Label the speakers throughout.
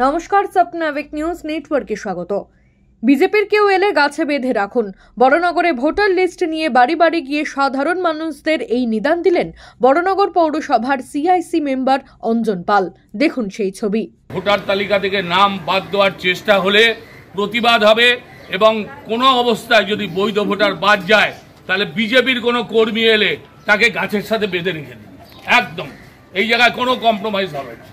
Speaker 1: নমস্কার, স্বপ্নাবিক নিউজ নেটওয়ার্কে স্বাগত। বিজেপির কেউ এলে গাছে বেঁধে রাখুন। বড়নগরে ভোটার লিস্ট নিয়ে বাড়ি বাড়ি গিয়ে সাধারণ মানুষদের এই নিদান দিলেন বড়নগর পৌরসভার সিআইসি মেম্বার অঞ্জন পাল। দেখুন সেই ছবি।
Speaker 2: ভোটার তালিকা থেকে নাম বাদ দেওয়ার চেষ্টা হলে প্রতিবাদ হবে এবং কোনো অবস্থায় যদি বৈধ ভোটার বাদ যায় তাহলে বিজেপির কোনো কর্মী এলে তাকে গাছের সাথে বেঁধে রেখে দিন। একদম এই জায়গায় কোনো কম্প্রোমাইজ হবে না।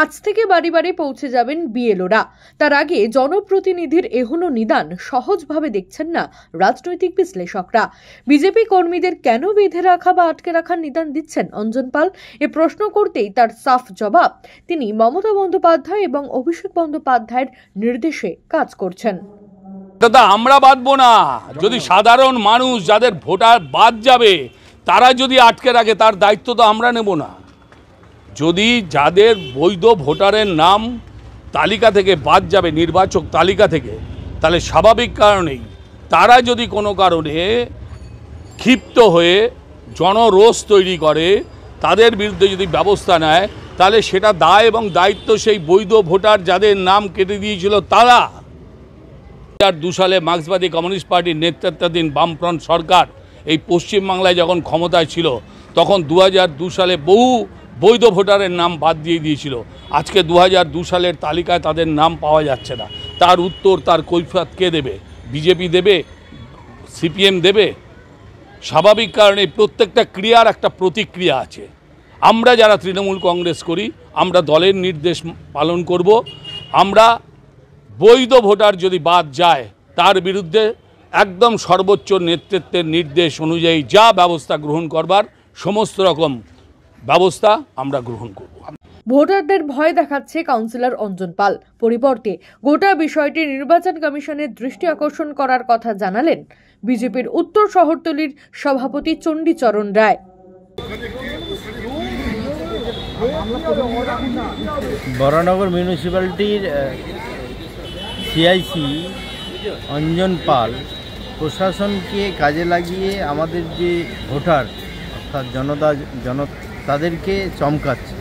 Speaker 1: আজ থেকে বাড়ি বাড়ি পৌঁছে যাবেন বিএলওরা। তার আগে জনপ্রতিনিধির এহনো নিদান সহজভাবে দেখছেন না রাজনৈতিক বিশ্লেষকরা। বিজেপি কর্মীদের কেন বেঁধে রাখা বা আটকে রাখার নিদান দিচ্ছেন অঞ্জন পাল, এ প্রশ্ন করতেই তার সাফ জবাব, তিনি মমতা বন্দ্যোপাধ্যায় এবং অভিষেক বন্দ্যোপাধ্যায়ের নির্দেশে কাজ করছেন।
Speaker 2: দাদা, আমরা বাঁধবো না। যদি সাধারণ মানুষ যাদের ভোটার বাদ যাবে তারা যদি আটকে রাখে তার দায়িত্ব তো আমরা নেব না। যদি যাদের বৈধ ভোটারের নাম তালিকা থেকে বাদ যাবে, নির্বাচক তালিকা থেকে, তাহলে স্বাভাবিক কারণেই তারা যদি কোনো কারণে ক্ষিপ্ত হয়ে জনরোষ তৈরি করে, তাদের বিরুদ্ধে যদি ব্যবস্থা নেয়, তাহলে সেটা দায় এবং দায়িত্ব সেই বৈধ ভোটার যাদের নাম কেটে দিয়েছিল তারা। 2002 সালে মার্ক্সবাদী কমিউনিস্ট পার্টির নেতৃত্বাধীন বামফ্রন্ট সরকার এই পশ্চিমবাংলায় যখন ক্ষমতায় ছিল তখন 2002 সালে বহু বৈধ ভোটারের নাম বাদ দিয়ে দিয়েছিল। আজকে 2002 সালের তালিকায় তাদের নাম পাওয়া যাচ্ছে না। তার উত্তর, তার কৈফিয়ত কে দেবে? বিজেপি দেবে? সিপিএম দেবে? স্বাভাবিক কারণে প্রত্যেকটা ক্রিয়ার একটা প্রতিক্রিয়া আছে। আমরা যারা তৃণমূল কংগ্রেস করি, আমরা দলের নির্দেশ পালন করব। আমরা বৈধ ভোটার যদি বাদ যায় তার বিরুদ্ধে একদম সর্বোচ্চ নেতৃত্বের নির্দেশ অনুযায়ী যা ব্যবস্থা গ্রহণ করবার সমস্ত রকম ব্যবস্থা আমরা গ্রহণ করব।
Speaker 1: ভোটারদের ভয় দেখাচ্ছে কাউন্সিলর অঞ্জন পাল। পরিবর্তে গোটা বিষয়টি নির্বাচন কমিশনের দৃষ্টি আকর্ষণ করার কথা জানালেন বিজেপির উত্তর শহরতলির সভাপতি চণ্ডীচরণ রায়।
Speaker 3: বড়নগর মিউনিসিপ্যালিটির সিআইসি অঞ্জন পাল প্রশাসনকে কাজে লাগিয়ে আমাদের যে ভোটার অর্থাৎ তাদেরকে চমকাচ্ছে।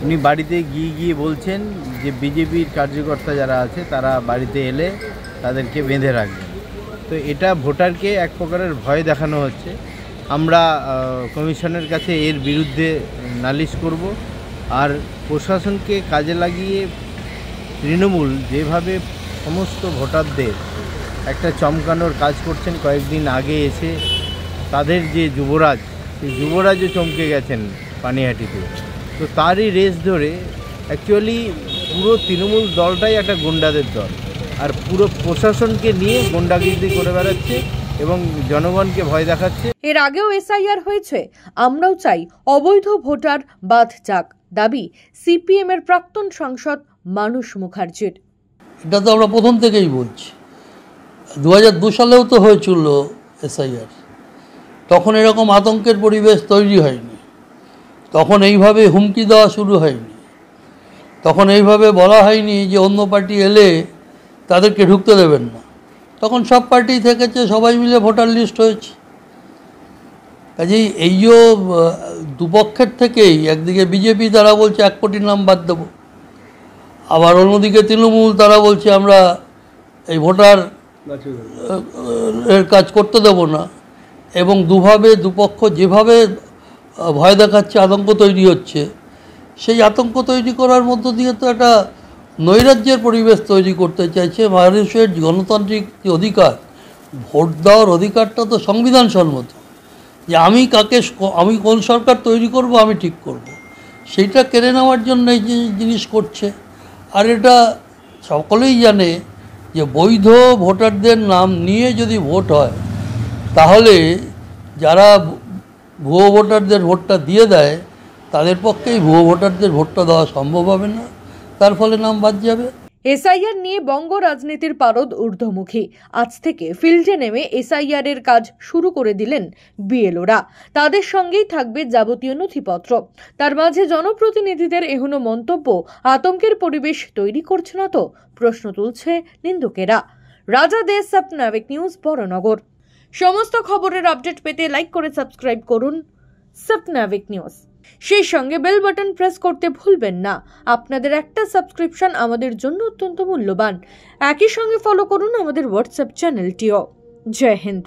Speaker 3: উনি বাড়িতে গিয়ে বলছেন যে বিজেপির কার্যকর্তা যারা আছে তারা বাড়িতে এলে তাদেরকে বেঁধে রাখবে। তো এটা ভোটারকে এক প্রকারের ভয় দেখানো হচ্ছে। আমরা কমিশনের কাছে এর বিরুদ্ধে নালিশ করব। আর প্রশাসনকে কাজে লাগিয়ে তৃণমূল যেভাবে সমস্ত ভোটারদের একটা চমকানোর কাজ করছেন, কয়েকদিন আগে এসে তাদের যে যুবরাজ, সেই যুবরাজও চমকে গেছেন পানিহাটিতে। তো তারই রেস ধরে অ্যাকচুয়ালি পুরো তৃণমূল দলটাই একটা গুন্ডাদের দল, আর পুরো প্রশাসনকে নিয়ে গুন্ডাগিরি করে বেড়াচ্ছে এবং জনগণকে ভয় দেখাচ্ছে।
Speaker 1: এর আগেও এসআইআর হয়েছে, আমরাও চাই অবৈধ ভোটার বাদ যাক, দাবি সিপিএম এর প্রাক্তন সাংসদ মানুষ মুখার্জির।
Speaker 4: এটা তো আমরা প্রথম থেকেই বলছি। 2002 সালেও তো হয়েছিল এসআইআর, তখন এরকম আতঙ্কের পরিবেশ তৈরি হয়নি, তখন এইভাবে হুমকি দেওয়া শুরু হয়নি, তখন এইভাবে বলা হয়নি যে অন্য পার্টি এলে তাদেরকে ঢুকতে দেবেন না। তখন সব পার্টি থেকেছে, সবাই মিলে ভোটার লিস্ট হয়েছে। কাজেই এইও দুপক্ষের থেকেই, একদিকে বিজেপি তারা বলছে 1 কোটি নাম বাদ দেবো, আবার অন্যদিকে তৃণমূল তারা বলছে আমরা এই ভোটার এর কাজ করতে দেব না। এবং দুপক্ষ যেভাবে ভয় দেখাচ্ছে, আতঙ্ক তৈরি হচ্ছে, সেই আতঙ্ক তৈরি করার মধ্য দিয়ে তো একটা নৈরাজ্যের পরিবেশ তৈরি করতে চাইছে। মানুষের গণতান্ত্রিক যে অধিকার, ভোট দেওয়ার অধিকারটা তো সংবিধান সম্মত, যে আমি কোন সরকার তৈরি করব আমি ঠিক করব, সেইটা কেড়ে নেওয়ার জন্য এই জিনিস করছে। আর এটা সকলেই জানে যে বৈধ ভোটারদের নাম নিয়ে যদি ভোট হয় তাহলে যারা ভুয়ো ভোটারদের ভোটটা দিয়ে দেয় তাদের পক্ষেই ভুয়ো ভোটারদের ভোটটা দেওয়া সম্ভব হবে না, তার ফলে নাম বাদ যাবে।
Speaker 1: এসআইআর নিয়ে বঙ্গ রাজনীতির পারদ ঊর্ধ্বমুখী। আজ থেকে ফিল্ডে নেমে এসআইআর এর কাজ শুরু করে দিলেন বিএলওরা। তাদের সঙ্গেই থাকবে যাবতীয় নথিপত্র। তার মাঝে জনপ্রতিনিধিদের এহনো মন্তব্য আতঙ্কের পরিবেশ তৈরি করছে না তো, প্রশ্ন তুলছে নিন্দুকেরা। রাজা দে, স্বপ্নাবিক নিউজ, বড়নগর। সমস্ত খবরের আপডেট পেতে লাইক করে সাবস্ক্রাইব করুন স্বপ্নাবিক নিউজ। সেই সঙ্গে বেল বাটন প্রেস করতে ভুলবেন না। আপনাদের একটা সাবস্ক্রিপশন আমাদের জন্য অত্যন্ত মূল্যবান। একই সঙ্গে ফলো করুন আমাদের হোয়াটসঅ্যাপ চ্যানেলটিও। জয় হিন্দ।